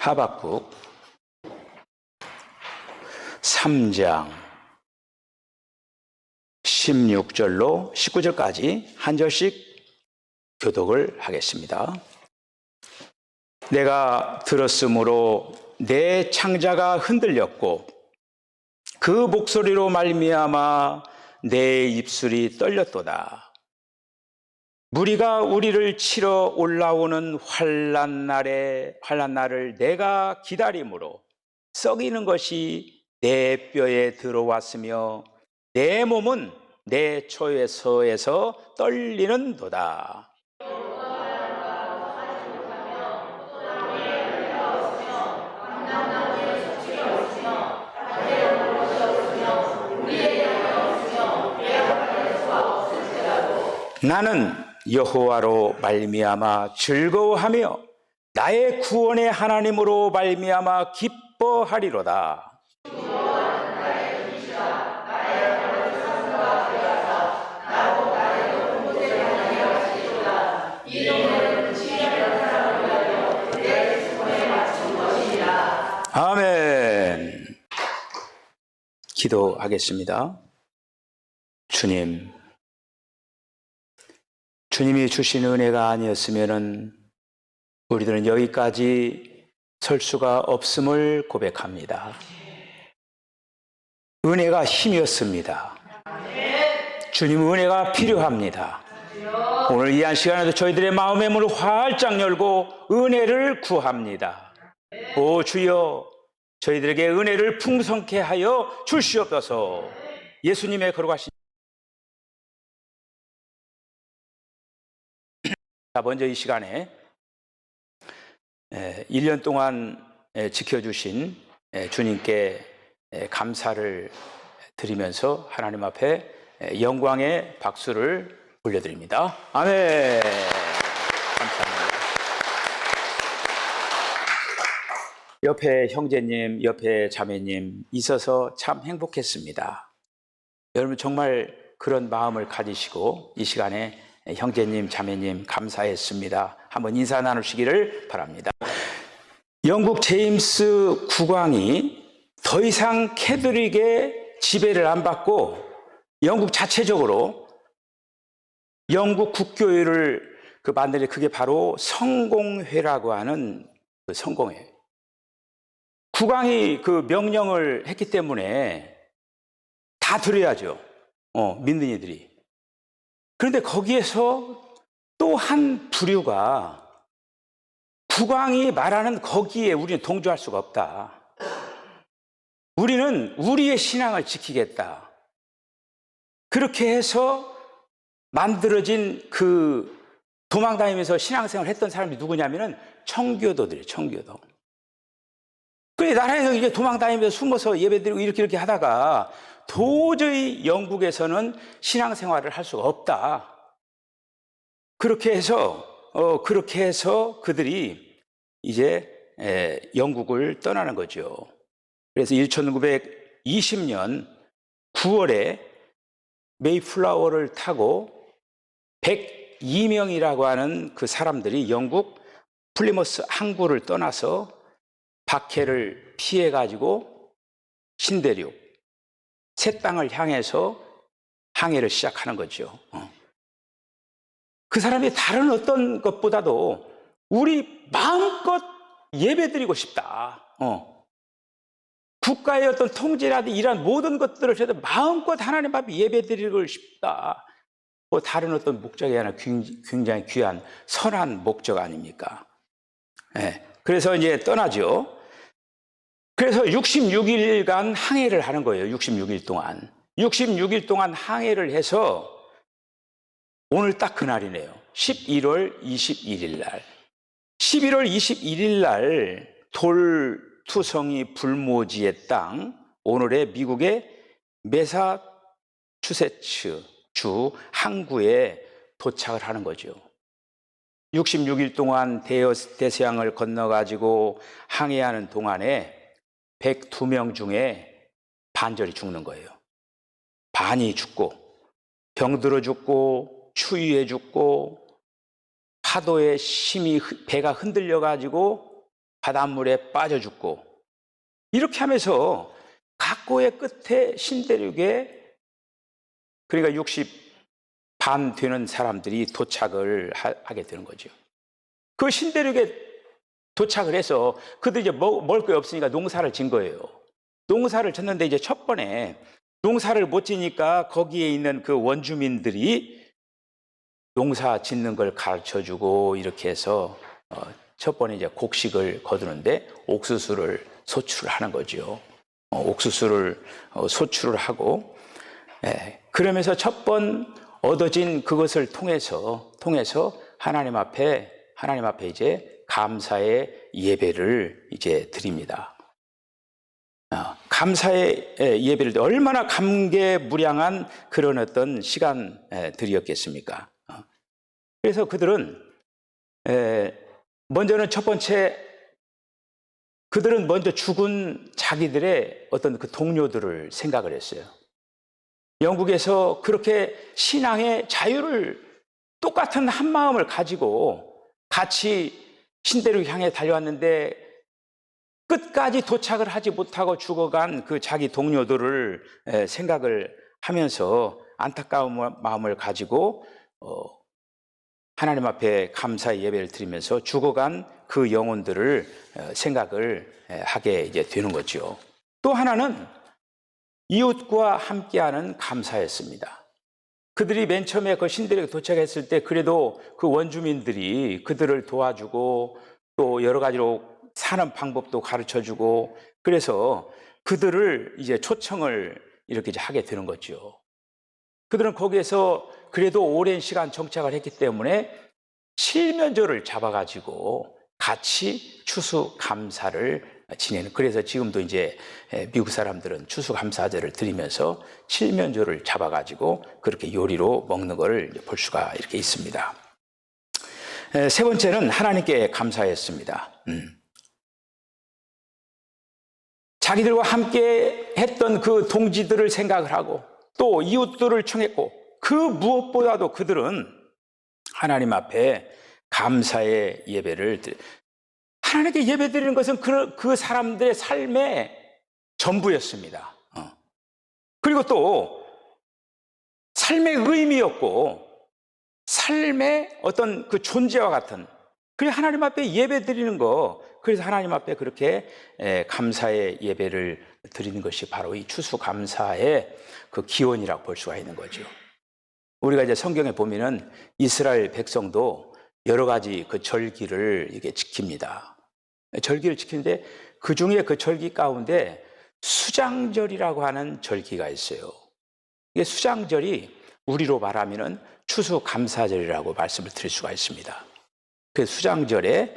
하박국 3장 16절로 19절까지 한 절씩 교독을 하겠습니다. 내가 들었으므로 내 창자가 흔들렸고 그 목소리로 말미암아 내 입술이 떨렸도다. 무리가 우리를 치러 올라오는 환난 날을 내가 기다림으로 썩이는 것이 내 뼈에 들어왔으며 내 몸은 내 초에서에서 떨리는도다. 나는 여호와로 말미암아 즐거워하며 나의 구원의 하나님으로 말미암아 기뻐하리로다. 아멘. 기도하겠습니다. 주님이 주신 은혜가 아니었으면 우리들은 여기까지 설 수가 없음을 고백합니다. 은혜가 힘이었습니다. 주님 은혜가 필요합니다. 오늘 이 한 시간에도 저희들의 마음의 문을 활짝 열고 은혜를 구합니다. 오 주여, 저희들에게 은혜를 풍성케 하여 주시옵소서. 예수님의 거룩하신 먼저 이 시간에 1년 동안 지켜주신 주님께 감사를 드리면서 하나님 앞에 영광의 박수를 올려드립니다. 아멘. 감사합니다. 옆에 형제님, 옆에 자매님 있어서 참 행복했습니다. 여러분 정말 그런 마음을 가지시고 이 시간에 형제님, 자매님 감사했습니다. 한번 인사 나누시기를 바랍니다. 영국 제임스 국왕이 더 이상 캐톨릭의 지배를 안 받고 영국 자체적으로 영국 국교회를 만들어 그게 바로 성공회라고 하는 그 성공회. 국왕이 그 명령을 했기 때문에 다 들어야죠. 믿는 이들이. 그런데 거기에서 또 한 부류가 국왕이 말하는 거기에 우리는 동조할 수가 없다. 우리는 우리의 신앙을 지키겠다. 그렇게 해서 만들어진 그 도망다니면서 신앙생활을 했던 사람이 누구냐면은 청교도들이에요. 청교도. 그래 나라에서 이제 도망다니면서 숨어서 예배드리고 이렇게 하다가 도저히 영국에서는 신앙생활을 할 수가 없다. 그렇게 해서 그들이 이제 영국을 떠나는 거죠. 그래서 1920년 9월에 메이플라워를 타고 102명이라고 하는 그 사람들이 영국 플리머스 항구를 떠나서 박해를 피해가지고 신대륙 새 땅을 향해서 항해를 시작하는 거죠. 그 사람이 다른 어떤 것보다도 우리 마음껏 예배드리고 싶다. 국가의 어떤 통제라든지 이런 모든 것들을 저도 마음껏 하나님 앞에 예배드리고 싶다. 다른 어떤 목적이 아니라 굉장히 귀한 선한 목적 아닙니까? 그래서 이제 떠나죠. 그래서 66일간 항해를 하는 거예요. 66일 동안. 66일 동안 항해를 해서 오늘 딱 그날이네요. 11월 21일 날. 11월 21일 날 돌투성이 불모지의 땅, 오늘의 미국의 매사추세츠 주 항구에 도착을 하는 거죠. 66일 동안 대서양을 건너가지고 항해하는 동안에 102명 중에 반절이 죽는 거예요. 반이 죽고 병들어 죽고 추위에 죽고 파도에 심히 배가 흔들려 가지고 바닷물에 빠져 죽고, 이렇게 하면서 각고의 끝에 신대륙에, 그러니까 60 반 되는 사람들이 도착을 하게 되는 거죠. 그 신대륙에 도착을 해서 그들이 이제 먹을 게 없으니까 농사를 진 거예요. 농사를 졌는데 이제 첫 번에 농사를 못 지니까 거기에 있는 그 원주민들이 농사 짓는 걸 가르쳐 주고, 이렇게 해서 첫 번에 이제 곡식을 거두는데 옥수수를 소출을 하는 거죠. 옥수수를 소출을 하고, 그러면서 첫 번 얻어진 그것을 통해서 하나님 앞에 이제 감사의 예배를 이제 드립니다. 감사의 예배를, 얼마나 감개무량한 그런 어떤 시간들이었겠습니까? 그래서 그들은 먼저는 첫 번째, 그들은 먼저 죽은 자기들의 어떤 그 동료들을 생각을 했어요. 영국에서 그렇게 신앙의 자유를, 똑같은 한 마음을 가지고 같이 신대륙 향해 달려왔는데 끝까지 도착을 하지 못하고 죽어간 그 자기 동료들을 생각을 하면서 안타까운 마음을 가지고 하나님 앞에 감사의 예배를 드리면서 죽어간 그 영혼들을 생각을 하게 이제 되는 거죠. 또 하나는 이웃과 함께하는 감사였습니다. 그들이 맨 처음에 그 신대륙에 도착했을 때 그래도 그 원주민들이 그들을 도와주고 또 여러 가지로 사는 방법도 가르쳐주고, 그래서 그들을 이제 초청을 이렇게 이제 하게 되는 거죠. 그들은 거기에서 그래도 오랜 시간 정착을 했기 때문에 칠면조를 잡아가지고 같이 추수감사를 지내는, 그래서 지금도 이제 미국 사람들은 추수감사제를 드리면서 칠면조를 잡아가지고 그렇게 요리로 먹는 것을 볼 수가 이렇게 있습니다. 세 번째는 하나님께 감사했습니다. 자기들과 함께 했던 그 동지들을 생각을 하고 또 이웃들을 청했고, 그 무엇보다도 그들은 하나님 앞에 감사의 예배를 하나님께 예배드리는 것은 그 사람들의 삶의 전부였습니다. 그리고 또 삶의 의미였고 삶의 어떤 그 존재와 같은, 그래서 하나님 앞에 예배드리는 거, 그래서 하나님 앞에 그렇게 감사의 예배를 드리는 것이 바로 이 추수감사의 그 기원이라고 볼 수가 있는 거죠. 우리가 이제 성경에 보면은 이스라엘 백성도 여러 가지 그 절기를 이게 지킵니다. 절기를 지키는데 그 중에 그 절기 가운데 수장절이라고 하는 절기가 있어요. 이게 수장절이 우리로 말하면은 추수감사절이라고 말씀을 드릴 수가 있습니다. 그 수장절을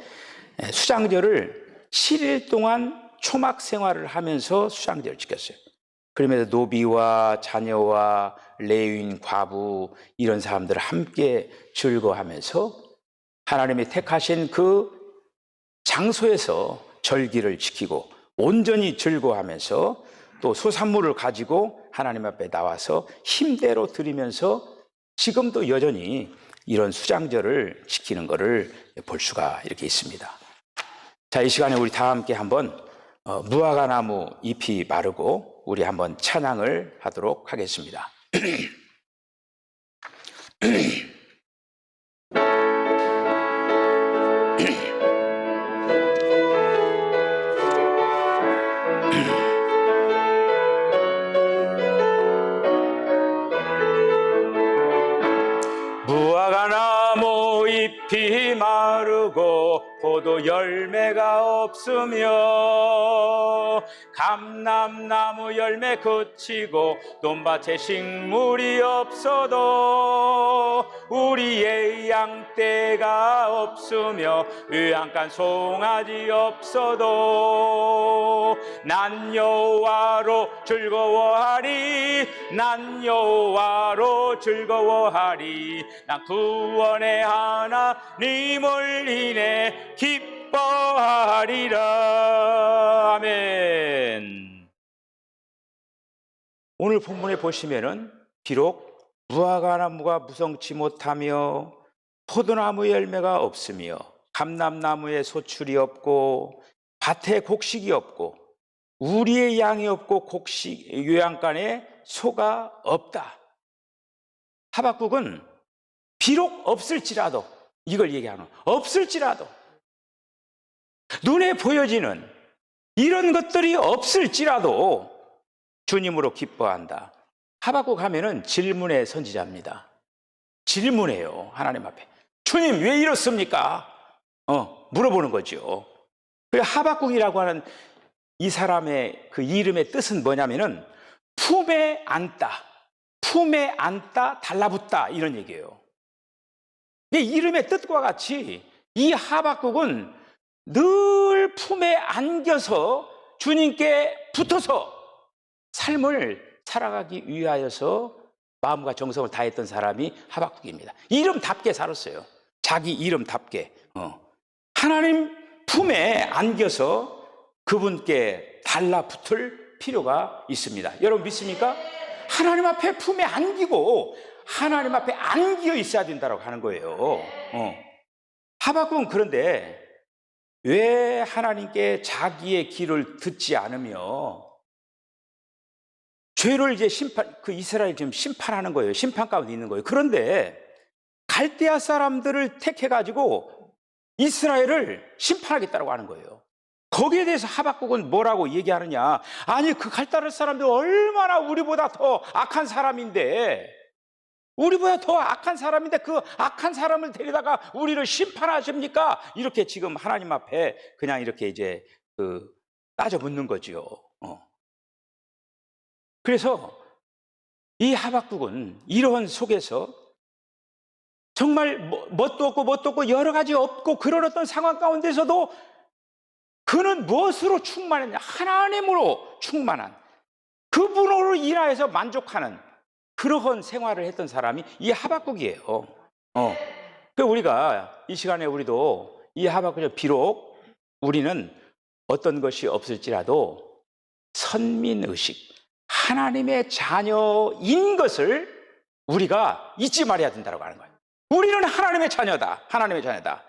7일 동안 초막 생활을 하면서 수장절을 지켰어요. 그러면서 노비와 자녀와 레위인, 과부 이런 사람들을 함께 즐거워하면서 하나님이 택하신 그 장소에서 절기를 지키고 온전히 즐거워하면서 또 소산물을 가지고 하나님 앞에 나와서 힘대로 드리면서 지금도 여전히 이런 수장절을 지키는 것을 볼 수가 이렇게 있습니다. 자, 이 시간에 우리 다 함께 한번 무화과나무 잎이 마르고 우리 한번 찬양을 하도록 하겠습니다. 무화과나무 잎이 마르고 포도 열매가 없으며 감람나무 열매 그치고 논밭에 식물이 없어도 우리의 양떼가 없으며 의양간 송아지 없어도 난 여호와로 즐거워하리, 난 여호와로 즐거워하리, 난 구원의 하나님을 인해 기뻐하리라. 아멘. 오늘 본문에 보시면은 비록 무화과나무가 무성치 못하며 포도나무 열매가 없으며 감람나무에 소출이 없고 밭에 곡식이 없고 우리의 양이 없고 요양간에 소가 없다. 하박국은 비록 없을지라도, 이걸 얘기하는 거예요. 없을지라도, 눈에 보여지는 이런 것들이 없을지라도 주님으로 기뻐한다. 하박국 하면은 질문의 선지자입니다. 질문해요, 하나님 앞에. 주님, 왜 이렇습니까? 물어보는 거죠. 그 하박국이라고 하는 이 사람의 그 이름의 뜻은 뭐냐면은 품에 안다, 달라붙다, 이런 얘기예요. 이 이름의 뜻과 같이 이 하박국은 늘 품에 안겨서 주님께 붙어서 삶을 살아가기 위하여서 마음과 정성을 다했던 사람이 하박국입니다. 이름답게 살았어요. 자기 이름답게. 하나님 품에 안겨서 그분께 달라붙을 필요가 있습니다. 여러분 믿습니까? 하나님 앞에 품에 안기고 하나님 앞에 안겨 있어야 된다고 하는 거예요. 하박국은 그런데 왜 하나님께 자기의 길을 듣지 않으며 죄를 이제 그 이스라엘 지금 심판하는 거예요. 심판 가운데 있는 거예요. 그런데 갈대아 사람들을 택해가지고 이스라엘을 심판하겠다고 하는 거예요. 거기에 대해서 하박국은 뭐라고 얘기하느냐? 아니, 그 갈대아 사람들 얼마나 우리보다 더 악한 사람인데, 그 악한 사람을 데리다가 우리를 심판하십니까? 이렇게 지금 하나님 앞에 그냥 이렇게 이제 따져 묻는 거지요. 그래서 이 하박국은 이런 속에서 정말 뭣도 없고 여러 가지 없고 그런 어떤 상황 가운데서도 그는 무엇으로 충만했냐? 하나님으로 충만한, 그분으로 인하여서 만족하는 그러한 생활을 했던 사람이 이 하박국이에요. 그래서 우리가 이 시간에 우리도 이 하박국을, 비록 우리는 어떤 것이 없을지라도 선민의식, 하나님의 자녀인 것을 우리가 잊지 말아야 된다고 하는 거예요. 우리는 하나님의 자녀다. 하나님의 자녀다.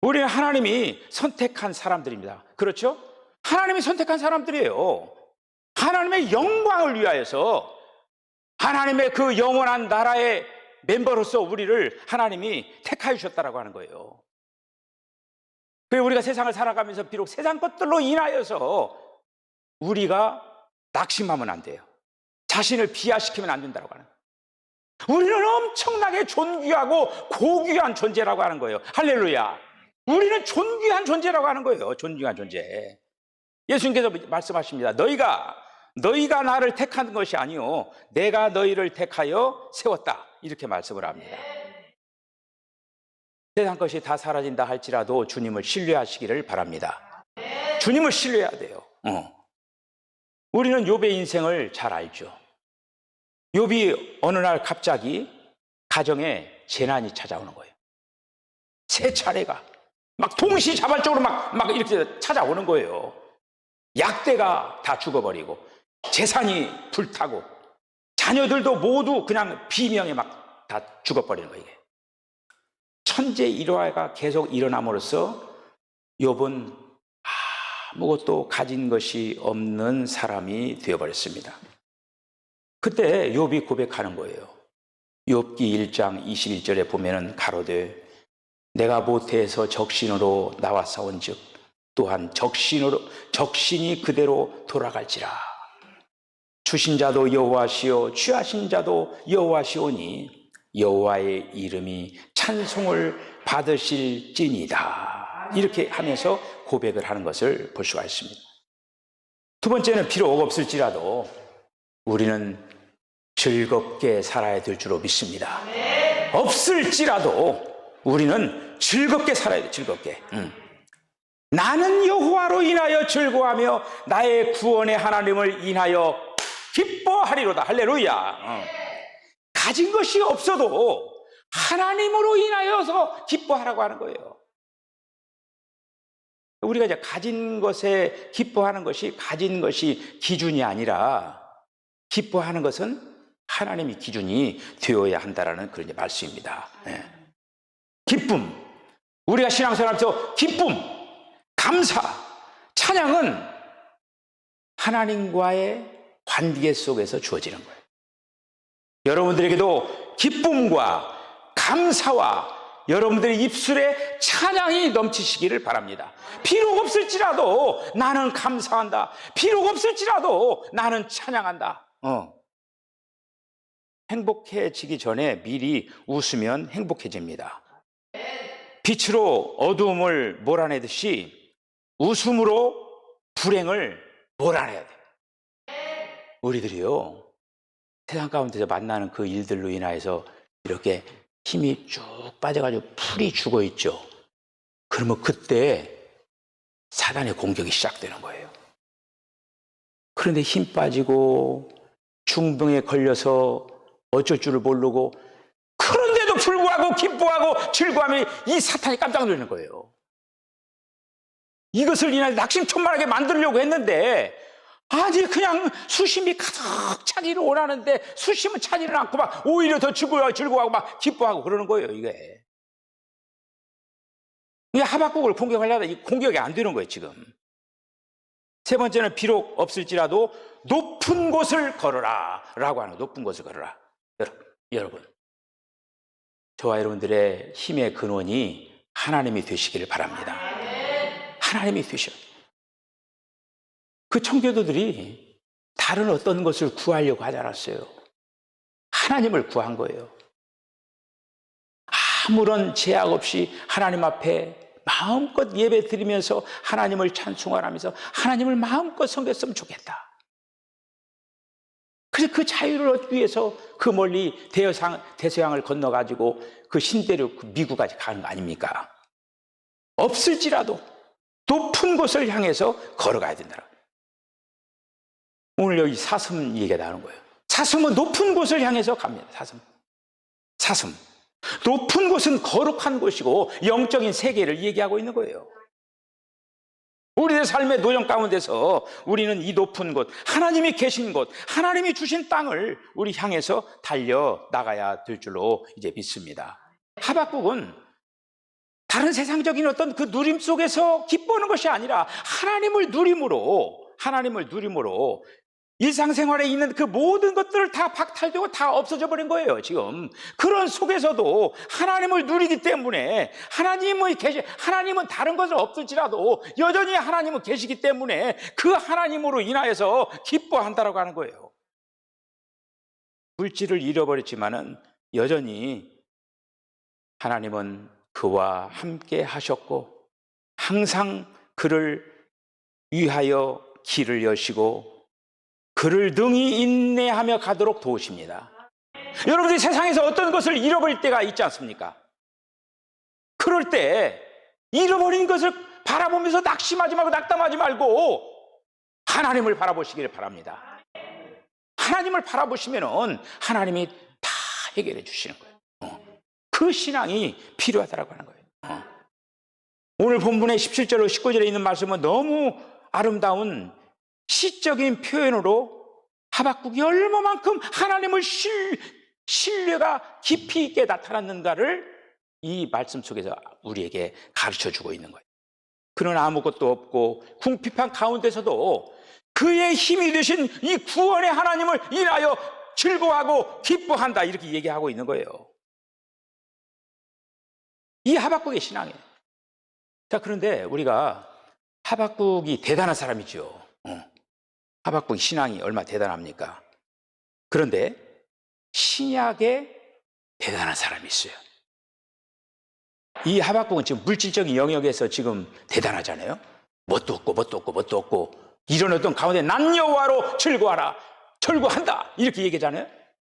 우리는 하나님이 선택한 사람들입니다. 그렇죠? 하나님이 선택한 사람들이에요. 하나님의 영광을 위하여서 하나님의 그 영원한 나라의 멤버로서 우리를 하나님이 택하여 주셨다고 하는 거예요. 그래서 우리가 세상을 살아가면서 비록 세상 것들로 인하여서 우리가 낙심하면 안 돼요. 자신을 비하시키면 안 된다고 하는 거예요. 우리는 엄청나게 존귀하고 고귀한 존재라고 하는 거예요. 할렐루야. 우리는 존귀한 존재라고 하는 거예요. 존귀한 존재. 예수님께서 말씀하십니다. 너희가 나를 택한 것이 아니요 내가 너희를 택하여 세웠다. 이렇게 말씀을 합니다. 세상 것이 다 사라진다 할지라도 주님을 신뢰하시기를 바랍니다. 주님을 신뢰해야 돼요. 우리는 욥의 인생을 잘 알죠. 욥이 어느 날 갑자기 가정에 재난이 찾아오는 거예요. 세 차례가 막 동시자발적으로 막 이렇게 찾아오는 거예요. 약대가 다 죽어버리고 재산이 불타고 자녀들도 모두 그냥 비명에 막 다 죽어버리는 거예요. 천재 일화가 계속 일어남으로써 욥은 아무것도 가진 것이 없는 사람이 되어버렸습니다. 그때 욥이 고백하는 거예요. 욥기 1장 21절에 보면은 가로되 내가 모태에서 적신으로 나와 싸운즉 또한 적신이 그대로 돌아갈지라. 주신 자도 여호와시요 취하신 자도 여호와시오니 여호와의 이름이 찬송을 받으실지니이다. 이렇게 하면서 고백을 하는 것을 볼 수가 있습니다. 두 번째는 비록 없을지라도 우리는 즐겁게 살아야 될 줄로 믿습니다. 없을지라도 우리는 즐겁게 살아야 돼. 즐겁게. 나는 여호와로 인하여 즐거워하며 나의 구원의 하나님을 인하여 기뻐하리로다. 할렐루야. 가진 것이 없어도 하나님으로 인하여서 기뻐하라고 하는 거예요. 우리가 이제 가진 것에 기뻐하는 것이 가진 것이 기준이 아니라 기뻐하는 것은 하나님이 기준이 되어야 한다라는 그런 말씀입니다. 기쁨. 우리가 신앙생활하면서 기쁨, 감사, 찬양은 하나님과의 관계 속에서 주어지는 거예요. 여러분들에게도 기쁨과 감사와 여러분들의 입술에 찬양이 넘치시기를 바랍니다. 비록 없을지라도 나는 감사한다. 비록 없을지라도 나는 찬양한다. 행복해지기 전에 미리 웃으면 행복해집니다. 빛으로 어두움을 몰아내듯이 웃음으로 불행을 몰아내야 돼요. 우리들이요, 세상 가운데서 만나는 그 일들로 인하여서 이렇게 힘이 쭉 빠져가지고 풀이 죽어 있죠. 그러면 그때 사단의 공격이 시작되는 거예요. 그런데 힘 빠지고 중병에 걸려서 어쩔 줄을 모르고, 그런데도 불구하고 기뻐하고 즐거워하면 이 사탄이 깜짝 놀라는 거예요. 이것을 인하여 낙심천만하게 만들려고 했는데, 아니 그냥 수심이 가득 차기를 원하는데 수심은 차지를 않고 막 오히려 더 즐거워하고 막 기뻐하고 그러는 거예요. 이게 하박국을 공격하려다 이 공격이 안 되는 거예요. 지금 세 번째는 비록 없을지라도 높은 곳을 걸어라 라고 하는, 높은 곳을 걸어라. 여러분, 저와 여러분들의 힘의 근원이 하나님이 되시기를 바랍니다. 하나님이 되셔. 그 청교도들이 다른 어떤 것을 구하려고 하지 않았어요. 하나님을 구한 거예요. 아무런 제약 없이 하나님 앞에 마음껏 예배 드리면서 하나님을 찬송하면서 하나님을 마음껏 섬겼으면 좋겠다. 그래서 그 자유를 얻기 위해서 그 멀리 대서양을 건너가지고 그 신대륙 그 미국까지 가는 거 아닙니까? 없을지라도 높은 곳을 향해서 걸어가야 된다. 오늘 여기 사슴 얘기가 나오는 거예요. 사슴은 높은 곳을 향해서 갑니다. 사슴. 높은 곳은 거룩한 곳이고 영적인 세계를 얘기하고 있는 거예요. 우리의 삶의 노정 가운데서 우리는 이 높은 곳, 하나님이 계신 곳, 하나님이 주신 땅을 우리 향해서 달려 나가야 될 줄로 이제 믿습니다. 하박국은 다른 세상적인 어떤 그 누림 속에서 기뻐하는 것이 아니라 하나님을 누림으로 일상생활에 있는 그 모든 것들을 다 박탈되고 다 없어져 버린 거예요. 지금 그런 속에서도 하나님을 누리기 때문에 하나님은 다른 것을 없을지라도 여전히 하나님은 계시기 때문에 그 하나님으로 인하여서 기뻐한다라고 하는 거예요. 물질을 잃어버렸지만은 여전히 하나님은 그와 함께 하셨고 항상 그를 위하여 길을 여시고 그를 능히 인내하며 가도록 도우십니다. 여러분들이 세상에서 어떤 것을 잃어버릴 때가 있지 않습니까? 그럴 때 잃어버린 것을 바라보면서 낙심하지 말고 낙담하지 말고 하나님을 바라보시기를 바랍니다. 하나님을 바라보시면은 하나님이 다 해결해 주시는 거예요. 그 신앙이 필요하다고 하는 거예요. 오늘 본문의 17절로 19절에 있는 말씀은 너무 아름다운 시적인 표현으로 하박국이 얼마만큼 하나님을 신뢰가 깊이 있게 나타났는가를 이 말씀 속에서 우리에게 가르쳐주고 있는 거예요. 그는 아무것도 없고 궁핍한 가운데서도 그의 힘이 되신 이 구원의 하나님을 인하여 즐거워하고 기뻐한다, 이렇게 얘기하고 있는 거예요. 이 하박국의 신앙이에요. 자, 그런데 우리가 하박국이 대단한 사람이죠. 하박국 신앙이 얼마나 대단합니까? 그런데 신약에 대단한 사람이 있어요. 이 하박국은 지금 물질적인 영역에서 지금 대단하잖아요. 뭣도 없고 이런 어떤 가운데 난 여호와로 즐거워하라, 즐거워한다, 이렇게 얘기하잖아요.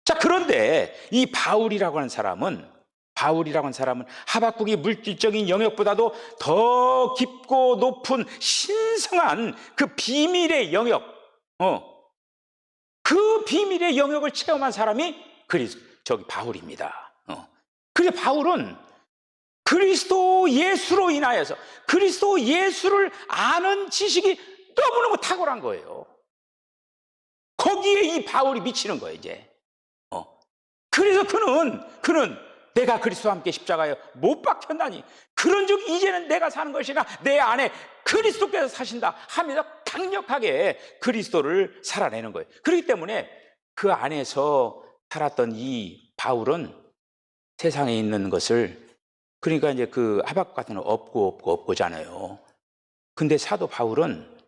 자, 그런데 이 바울이라고 하는 사람은 하박국이 물질적인 영역보다도 더 깊고 높은 신성한 그 비밀의 영역, 그 비밀의 영역을 체험한 사람이 바울입니다. 그래서 바울은 그리스도 예수로 인하여서 그리스도 예수를 아는 지식이 너무너무 탁월한 거예요. 거기에 이 바울이 미치는 거예요, 이제. 그래서 그는 내가 그리스도와 함께 십자가에 못 박혔나니 그런즉 이제는 내가 사는 것이나 내 안에 그리스도께서 사신다 하면서 강력하게 그리스도를 살아내는 거예요. 그렇기 때문에 그 안에서 살았던 이 바울은 세상에 있는 것을, 그러니까 이제 그 하박국 같은 건 없고잖아요. 근데 사도 바울은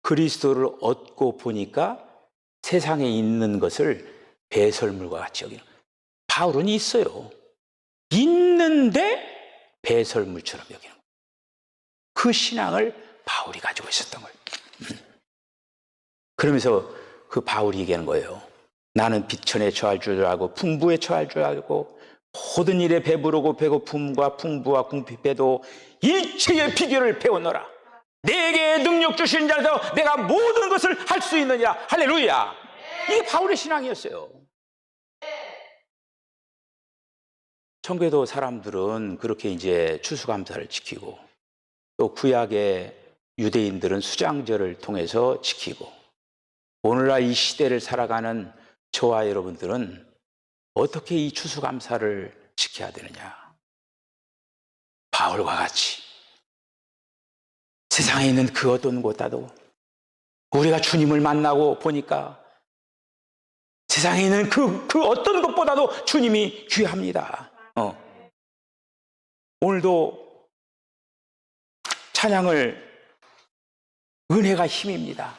그리스도를 얻고 보니까 세상에 있는 것을 배설물과 같이 여기는 거예요. 바울은 있어요. 있는데 배설물처럼 여기는 거예요. 그 신앙을 바울이 가지고 있었던 거예요. 그러면서 그 바울이 얘기하는 거예요. 나는 비천에 처할 줄 알고 풍부에 처할 줄 알고 모든 일에 배부르고 배고픔과 풍부와 궁핍에도 일체의 비결을 배웠노라. 내게 능력 주신 자에서 내가 모든 것을 할 수 있느니라. 할렐루야. 이게 바울의 신앙이었어요. 청교도 사람들은 그렇게 이제 추수감사를 지키고, 또 구약의 유대인들은 수장절을 통해서 지키고, 오늘날 이 시대를 살아가는 저와 여러분들은 어떻게 이 추수감사를 지켜야 되느냐? 바울과 같이 세상에 있는 그 어떤 것보다도 우리가 주님을 만나고 보니까 세상에 있는 그 어떤 것보다도 주님이 귀합니다. 오늘도 찬양을 은혜가 힘입니다.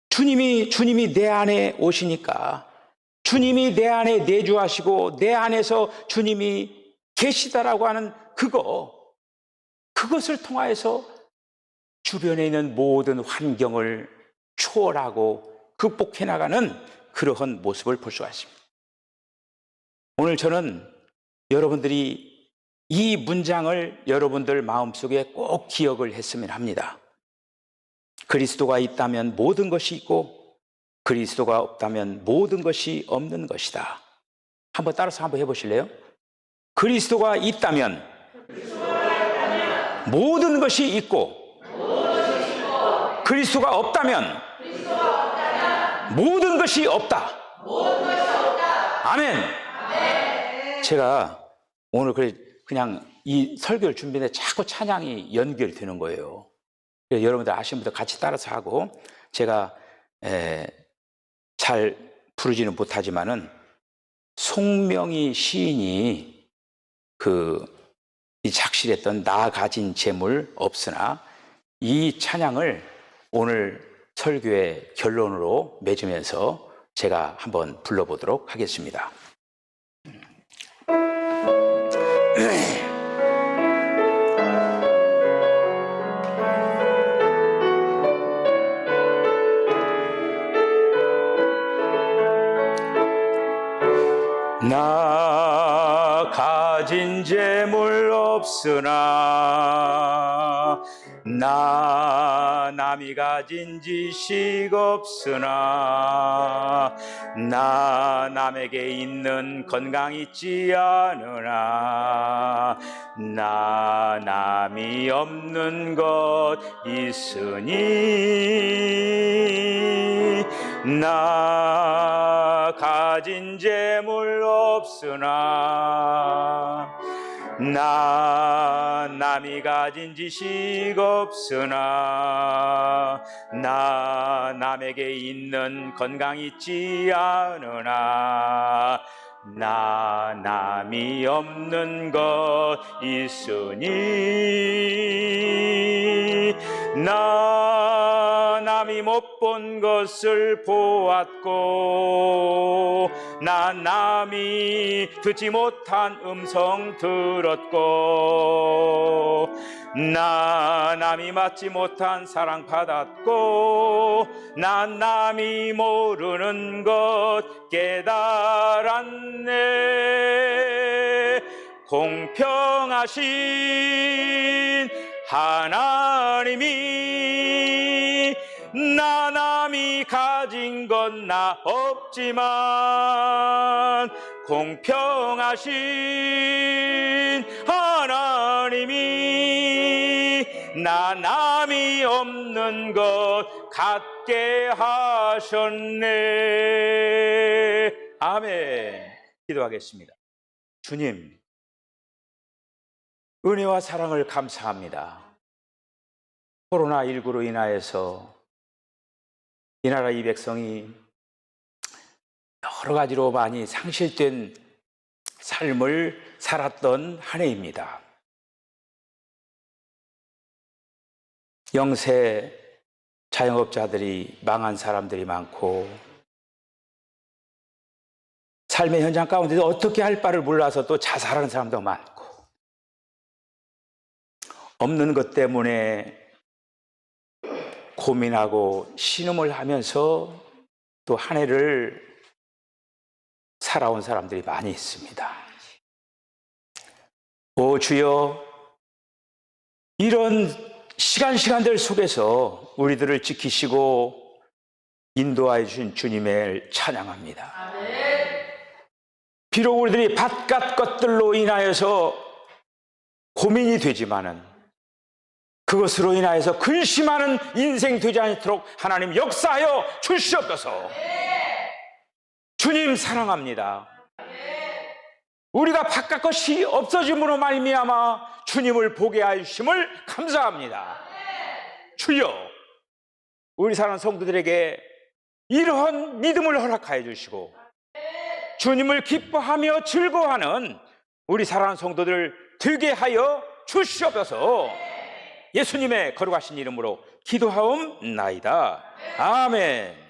주님이 내 안에 오시니까, 주님이 내 안에 내주하시고 내 안에서 주님이 계시다라고 하는 그것을 통하여서 주변에 있는 모든 환경을 초월하고 극복해 나가는 그러한 모습을 볼 수가 있습니다. 오늘 저는 여러분들이 이 문장을 여러분들 마음속에 꼭 기억을 했으면 합니다. 그리스도가 있다면 모든 것이 있고 그리스도가 없다면 모든 것이 없는 것이다. 한번 따라서 한번 해보실래요? 그리스도가 있다면 모든 것이 있고 그리스도가 없다면 모든 것이 없다. 아멘. 제가 오늘 그냥 이 설교를 준비했는데 자꾸 찬양이 연결되는 거예요. 그래서 여러분들 아시는 분들 같이 따라서 하고, 제가 잘 부르지는 못하지만은 송명희 시인이 이 작실했던 나 가진 재물 없으나, 이 찬양을 오늘 설교의 결론으로 맺으면서 제가 한번 불러보도록 하겠습니다. 나 가진 재물 없으나, 나 남이 가진 지식 없으나, 나 남에게 있는 건강 있지 않으나, 나 남이 없는 것 있으니, 나 가진 재물 없으나, 나 남이 가진 지식 없으나, 나 남에게 있는 건강 있지 않으나, 나 남이 없는 것 있으니, 나 남이 못 본 것을 보았고, 나 남이 듣지 못한 음성 들었고, 나 남이 맞지 못한 사랑 받았고, 나 남이 모르는 것 깨달았네. 공평하신 하나님이 나 남이 가진 건 나 없지만, 공평하신 하나님이 나 남이 없는 것 갖게 하셨네. 아멘. 기도하겠습니다. 주님, 은혜와 사랑을 감사합니다. 코로나19로 인하여서 이 나라 이 백성이 여러 가지로 많이 상실된 삶을 살았던 한 해입니다. 영세 자영업자들이 망한 사람들이 많고, 삶의 현장 가운데서 어떻게 할 바를 몰라서 또 자살하는 사람도 많고, 없는 것 때문에 고민하고 신음을 하면서 또 한 해를 살아온 사람들이 많이 있습니다. 오 주여, 이런 시간들 속에서 우리들을 지키시고 인도하여 주신 주님을 찬양합니다. 비록 우리들이 바깥 것들로 인하여서 고민이 되지만은 그것으로 인하여서 근심하는 인생 되지 않도록 하나님 역사하여 주시옵소서. 주님 사랑합니다. 우리가 바깥 것이 없어짐으로 말미암아 주님을 보게 하여 주심을 감사합니다. 주여, 우리 사랑하는 성도들에게 이러한 믿음을 허락하여 주시고 주님을 기뻐하며 즐거워하는 우리 사랑하는 성도들 되게 하여 주시옵소서. 예수님의 거룩하신 이름으로 기도하옵나이다. 아멘.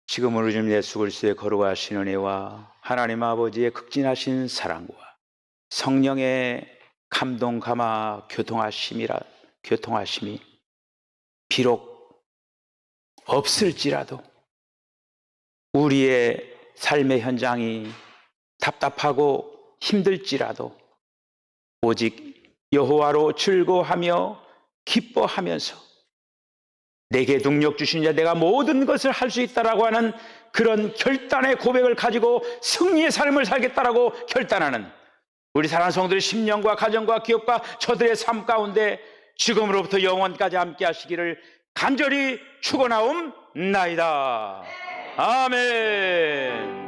지금은 우리 주님 예수 그리스도의 거룩하신 은혜와 하나님 아버지의 극진하신 사랑과 성령의 감동 감화 교통하심이 비록 없을지라도 우리의 삶의 현장이 답답하고 힘들지라도 오직 여호와로 즐거워하며 기뻐하면서 내게 능력 주신 자 내가 모든 것을 할 수 있다라고 하는 그런 결단의 고백을 가지고 승리의 삶을 살겠다라고 결단하는 우리 사랑하는 성도들의 심령과 가정과 기업과 저들의 삶 가운데 지금으로부터 영원까지 함께 하시기를 간절히 축원하옵나이다. 아멘.